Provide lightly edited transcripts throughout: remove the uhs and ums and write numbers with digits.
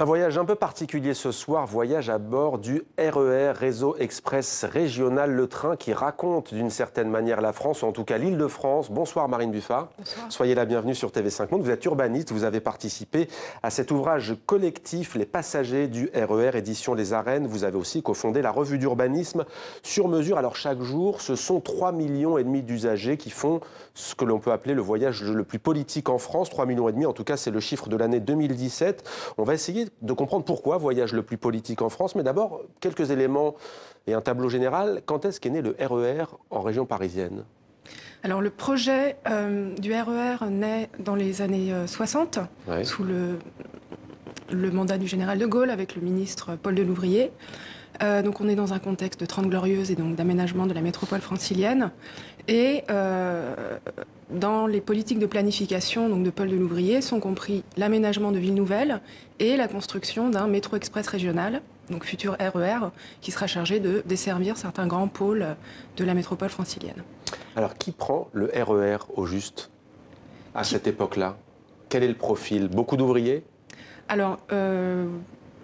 Un voyage un peu particulier ce soir, voyage à bord du RER, Réseau Express Régional, le train qui raconte d'une certaine manière la France, ou en tout cas l'Île-de-France. Bonsoir Marine Buffat. Bonsoir. Soyez la bienvenue sur TV5 Monde. Vous êtes urbaniste, vous avez participé à cet ouvrage collectif Les passagers du RER, édition Les Arènes. Vous avez aussi cofondé la revue d'urbanisme sur mesure. Alors chaque jour, ce sont 3,5 millions d'usagers qui font ce que l'on peut appeler le voyage le plus politique en France. 3,5 millions, en tout cas c'est le chiffre de l'année 2017. On va essayer de comprendre pourquoi voyage le plus politique en France. Mais d'abord, quelques éléments et un tableau général. Quand est-ce qu'est né le RER en région parisienne ? Alors le projet du RER naît dans les années 60, Ouais. sous le mandat du général de Gaulle avec le ministre Paul Delouvrier. Donc on est dans un contexte de 30 glorieuses et donc d'aménagement de la métropole francilienne. Et dans les politiques de planification donc de Paul Delouvrier sont compris l'aménagement de villes nouvelles et la construction d'un métro express régional, donc futur RER, qui sera chargé de desservir certains grands pôles de la métropole francilienne. Alors qui prend le RER au juste à cette époque-là ? Quel est le profil ? Beaucoup d'ouvriers ? Alors,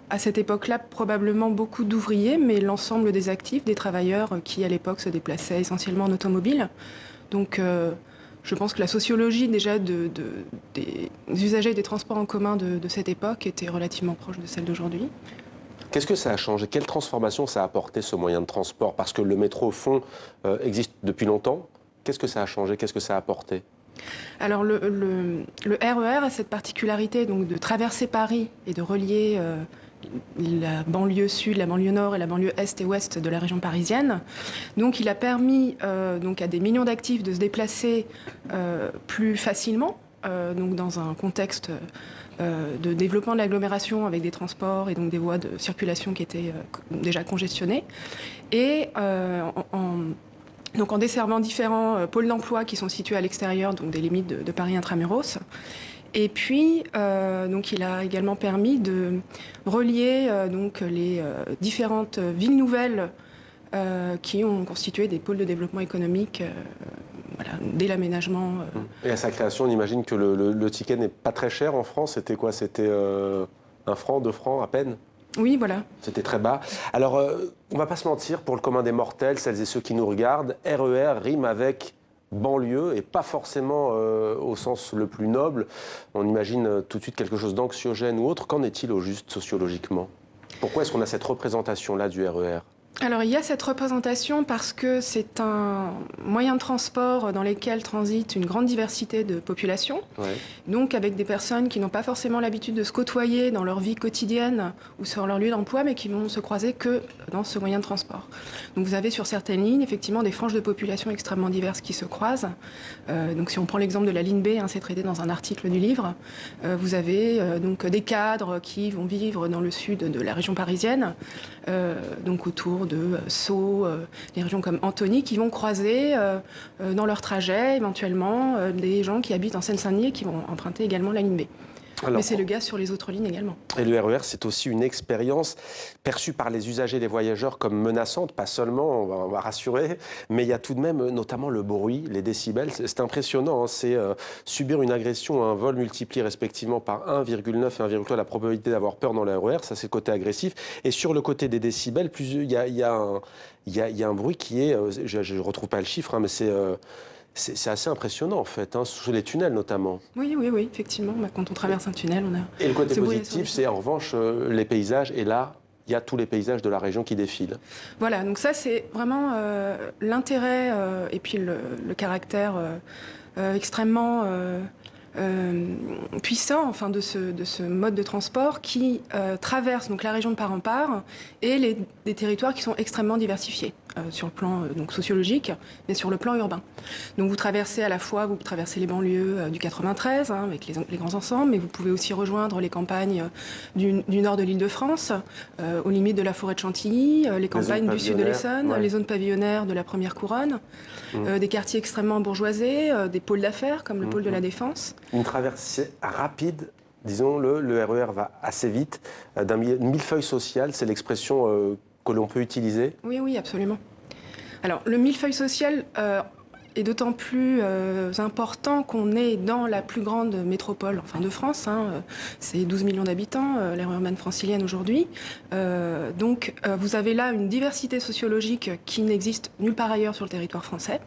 à cette époque-là, probablement beaucoup d'ouvriers, mais l'ensemble des actifs, des travailleurs qui, à l'époque, se déplaçaient essentiellement en automobile. Donc, je pense que la sociologie, déjà, des usagers des transports en commun de cette époque était relativement proche de celle d'aujourd'hui. Qu'est-ce que ça a changé ? Quelle transformation ça a apporté, ce moyen de transport ? Parce que le métro, au fond, existe depuis longtemps. Qu'est-ce que ça a changé ? Qu'est-ce que ça a apporté ? Alors, le RER a cette particularité donc, de traverser Paris et de relier la banlieue sud, la banlieue nord et la banlieue est et ouest de la région parisienne. Donc il a permis donc à des millions d'actifs de se déplacer plus facilement, donc dans un contexte de développement de l'agglomération avec des transports et donc des voies de circulation qui étaient déjà congestionnées. Et donc en desservant différents pôles d'emploi qui sont situés à l'extérieur donc des limites de Paris intramuros. Et puis, donc, il a également permis de relier donc, les différentes villes nouvelles qui ont constitué des pôles de développement économique voilà, dès l'aménagement. Et à sa création, on imagine que le ticket n'est pas très cher en France. C'était quoi ? C'était 1 franc, 2 francs à peine ? Oui, voilà. C'était très bas. Alors, on ne va pas se mentir, pour le commun des mortels, celles et ceux qui nous regardent, RER rime avec banlieue et pas forcément au sens le plus noble. On imagine tout de suite quelque chose d'anxiogène ou autre. Qu'en est-il au juste sociologiquement ? Pourquoi est-ce qu'on a cette représentation-là du RER ? Alors il y a cette représentation parce que c'est un moyen de transport dans lequel transite une grande diversité de populations, donc avec des personnes qui n'ont pas forcément l'habitude de se côtoyer dans leur vie quotidienne ou sur leur lieu d'emploi, mais qui vont se croiser que dans ce moyen de transport. Donc vous avez sur certaines lignes effectivement des franges de population extrêmement diverses qui se croisent. Donc si on prend l'exemple de la ligne B, c'est traité dans un article du livre, vous avez donc des cadres qui vont vivre dans le sud de la région parisienne, donc autour de Sceaux, des régions comme Antony, qui vont croiser dans leur trajet éventuellement des gens qui habitent en Seine-Saint-Denis et qui vont emprunter également la ligne B. Alors, mais c'est le cas sur les autres lignes également. Et le RER, c'est aussi une expérience perçue par les usagers, les voyageurs comme menaçante, pas seulement, on va rassurer, mais il y a tout de même notamment le bruit, les décibels. C'est impressionnant, hein, c'est subir une agression ou un vol multiplié respectivement par 1,9 et 1,3 la probabilité d'avoir peur dans le RER, ça c'est le côté agressif. Et sur le côté des décibels, il y a un bruit qui est, je ne retrouve pas le chiffre, hein, mais c'est assez impressionnant en fait, hein, sous les tunnels notamment. Oui, effectivement. Quand on traverse un tunnel, on a... Et le côté positif, c'est en revanche les paysages. Et là, il y a tous les paysages de la région qui défilent. Voilà, donc ça c'est vraiment l'intérêt et puis le caractère extrêmement puissant enfin, de ce mode de transport qui traverse donc, la région de part en part et des territoires qui sont extrêmement diversifiés sur le plan donc, sociologique, mais sur le plan urbain. Donc vous traversez à la fois, vous traversez les banlieues du 93 avec les grands ensembles, mais vous pouvez aussi rejoindre les campagnes du nord de l'Île-de-France, aux limites de la forêt de Chantilly, les campagnes du sud de l'Essonne, les zones pavillonnaires de la première couronne, des quartiers extrêmement bourgeoisés, des pôles d'affaires comme le pôle de la Défense. Une traversée rapide, disons-le, le RER va assez vite, d'un millefeuille social, c'est l'expression que l'on peut utiliser. Oui, absolument. Alors, le millefeuille social, est d'autant plus important qu'on est dans la plus grande métropole de France. C'est 12 millions d'habitants, l'aire urbaine francilienne aujourd'hui. Donc vous avez là une diversité sociologique qui n'existe nulle part ailleurs sur le territoire français.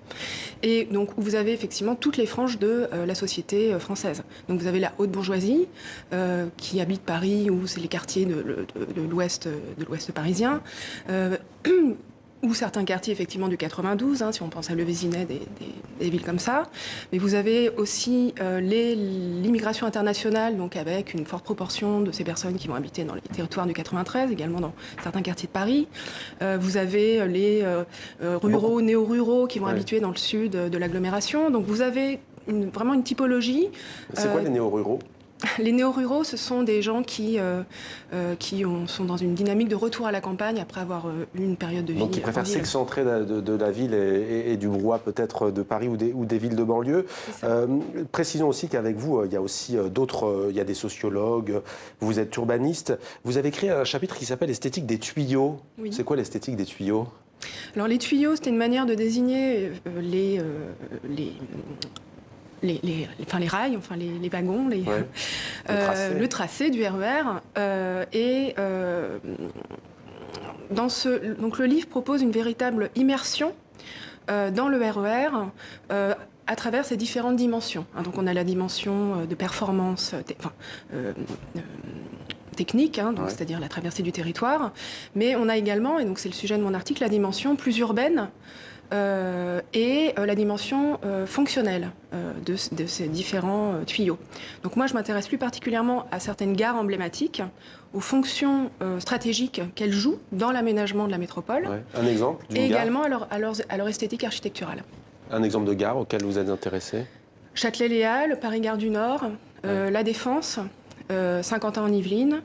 Et donc où vous avez effectivement toutes les franges de la société française. Donc vous avez la haute bourgeoisie qui habite Paris, ou c'est les quartiers de l'ouest parisien. Ou certains quartiers effectivement du 92, si on pense à Le Vésinet, des villes comme ça. Mais vous avez aussi l'immigration internationale, donc avec une forte proportion de ces personnes qui vont habiter dans les territoires du 93, également dans certains quartiers de Paris. Vous avez les ruraux, néo-ruraux qui vont habiter dans le sud de l'agglomération. Donc vous avez vraiment une typologie. C'est quoi les néo-ruraux ? Les néo-ruraux, ce sont des gens qui sont dans une dynamique de retour à la campagne après avoir eu une période de vie. Donc, qui préfèrent s'excentrer de la ville et du brouhaha peut-être de Paris ou des villes de banlieue. Précisons aussi qu'avec vous, il y a aussi il y a des sociologues, vous êtes urbaniste. Vous avez créé un chapitre qui s'appelle Esthétique des tuyaux. Oui. C'est quoi l'esthétique des tuyaux ? Alors, les tuyaux, c'était une manière de désigner les rails, les wagons, le tracé du RER. Donc le livre propose une véritable immersion dans le RER à travers ses différentes dimensions. Donc on a la dimension de performance technique, c'est-à-dire la traversée du territoire, mais on a également, et donc c'est le sujet de mon article, la dimension plus urbaine, et la dimension fonctionnelle de ces différents tuyaux. Donc moi, je m'intéresse plus particulièrement à certaines gares emblématiques, aux fonctions stratégiques qu'elles jouent dans l'aménagement de la métropole. Ouais. Un exemple d'une et gare. Également à leur esthétique architecturale. Un exemple de gare auquel vous êtes intéressé ? Châtelet-Léal, Paris-Gare du Nord, La Défense, Saint-Quentin en Yvelines.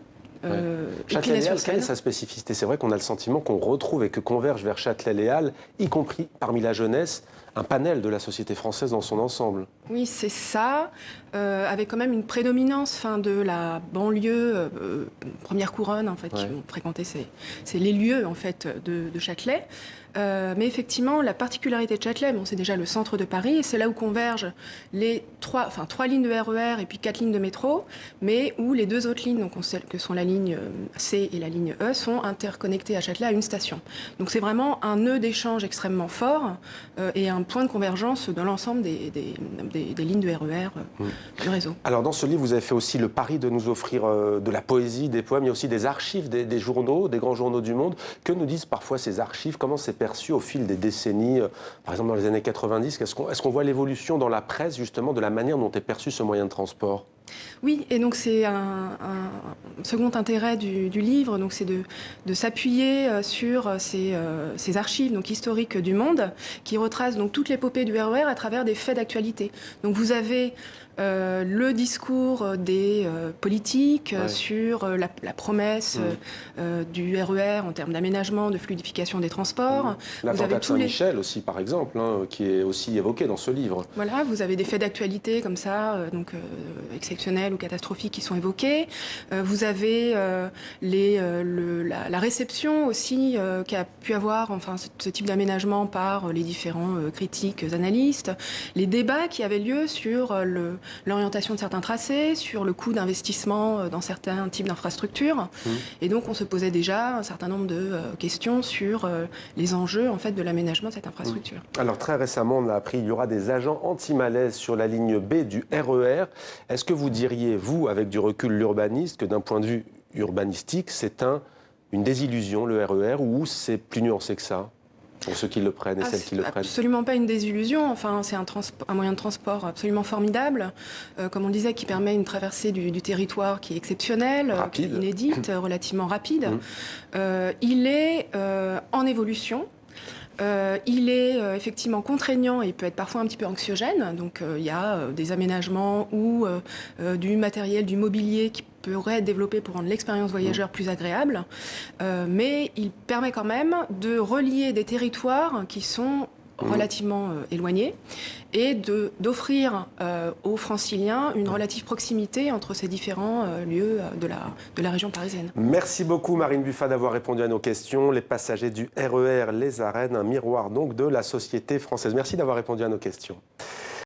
Châtelet-Léal, quelle est sa spécificité ? C'est vrai qu'on a le sentiment qu'on retrouve et que converge vers Châtelet-Léal, y compris parmi la jeunesse, un panel de la société française dans son ensemble. Oui, c'est ça, avec quand même une prédominance de la banlieue, première couronne, en fait, qui ont fréquenté les lieux, en fait, de Châtelet. Mais effectivement, la particularité de Châtelet, c'est déjà le centre de Paris, et c'est là où convergent les trois lignes de RER et puis 4 lignes de métro, mais où les 2 autres lignes, donc que sont la ligne C et la ligne E, sont interconnectées à Châtelet à une station. Donc c'est vraiment un nœud d'échange extrêmement fort et un point de convergence de l'ensemble des lignes de RER du réseau. Alors dans ce livre, vous avez fait aussi le pari de nous offrir de la poésie, des poèmes, il y a aussi des archives des journaux, des grands journaux du monde. Que nous disent parfois ces archives ? Comment c'est perçu au fil des décennies, par exemple dans les années 90 ? Est-ce qu'on voit l'évolution dans la presse justement de la manière dont est perçu ce moyen de transport ? Oui, et donc c'est un second intérêt du livre, donc c'est de s'appuyer sur ces archives donc historiques du monde qui retracent donc toute l'épopée du RER à travers des faits d'actualité. Donc vous avez le discours des politiques sur la promesse du RER en termes d'aménagement, de fluidification des transports. L'attentat de Saint-Michel aussi, par exemple, qui est aussi évoqué dans ce livre. Voilà, vous avez des faits d'actualité comme ça, exceptionnels ou catastrophiques qui sont évoqués. Vous avez la réception aussi qu'a pu avoir ce type d'aménagement par les différents critiques, analystes, les débats qui avaient lieu sur l'orientation de certains tracés, sur le coût d'investissement dans certains types d'infrastructures. Et donc, on se posait déjà un certain nombre de questions sur les enjeux en fait, de l'aménagement de cette infrastructure. Alors, très récemment, on a appris qu'il y aura des agents anti-malaise sur la ligne B du RER. Est-ce que vous diriez, vous, avec du recul l'urbaniste, que d'un point de vue urbanistique, c'est une désillusion, le RER, ou c'est plus nuancé que ça ? Pour ceux qui le prennent et celles qui le prennent. Absolument pas une désillusion. C'est un moyen de transport absolument formidable, comme on le disait, qui permet une traversée du territoire qui est exceptionnelle, inédite, relativement rapide. Il est en évolution. Il est effectivement contraignant et peut être parfois un petit peu anxiogène. Donc il y a des aménagements ou du matériel, du mobilier qui pourrait être développé pour rendre l'expérience voyageur plus agréable. Mais il permet quand même de relier des territoires qui sont relativement éloignés et d'offrir aux franciliens une relative proximité entre ces différents lieux de la région parisienne. Merci beaucoup Marine Buffat d'avoir répondu à nos questions. Les passagers du RER Les Arènes, un miroir donc de la société française. Merci d'avoir répondu à nos questions.